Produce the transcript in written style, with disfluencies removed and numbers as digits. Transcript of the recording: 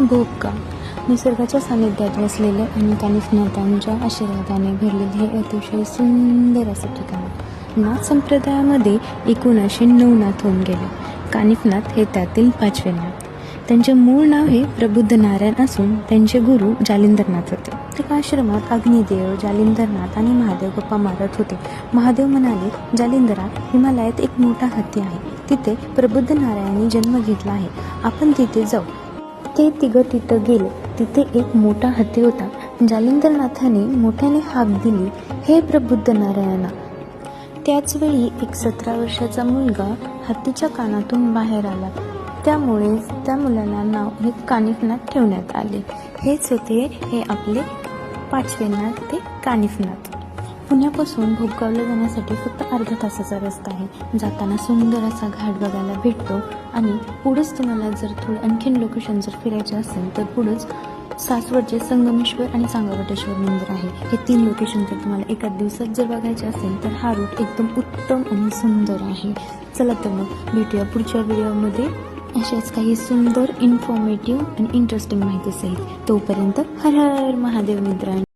भोपका निसर्गाच्या सानिध्यात वसलेले आणि कानिफनाथांच्या आशीर्वादाने भरलेले हे अतिशय सुंदर असे ठिकाण. नाथ संप्रदायामध्ये एकूण असे 9 नाथ होऊन गेले. कानिफनाथ हे त्यातील 5वे नाथ. त्यांचे मूळ नाव हे प्रबुद्ध नारायण असून त्यांचे गुरु जालिंदरनाथ होते. एका आश्रमात अग्निदेव, जालिंदरनाथ आणि महादेव गप्पा मारत होते. महादेव म्हणाले, जालिंदरा, हिमालयात एक मोठा हत्ती आहे. तिथे प्रबुद्ध नारायणाने जन्म घेतला आहे. आपण तिथे जाऊ. ते तिघं तिथं गेले. तिथे एक मोठा हत्ती होता. जालिंदरनाथाने मोठ्याने हाक दिली, हे प्रबुद्ध नारायणा. त्याचवेळी एक 17 वर्षाचा मुलगा हत्तीच्या कानातून बाहेर आला. त्यामुळे त्या मुलाला नाव हे कानिफनाथ ठेवण्यात आले. हेच होते हे आपले 5वे नाथ, ते कानिफनाथ. पुण्यापासून भोपगावला जाण्यासाठी फक्त अर्धा तासाचा रस्ता आहे. जाताना सुंदर असा घाट बघायला भेटतो आणि पुढेच तुम्हाला जर थोडं आणखीन लोकेशन जर फिरायचे असेल तर पुढेच सासवडचे संगमेश्वर आणि सांगवटेश्वर मंदिर आहे. हे 3 लोकेशन जर तुम्हाला एका दिवसात जर बघायचे असेल तर हा रूट एकदम उत्तम आणि सुंदर आहे. चला तर मग भेटूया पुढच्या व्हिडिओमध्ये अशाच काही सुंदर, इन्फॉर्मेटिव्ह आणि इंटरेस्टिंग माहिती सहित. तोपर्यंत हर हर महादेव मित्रांनो.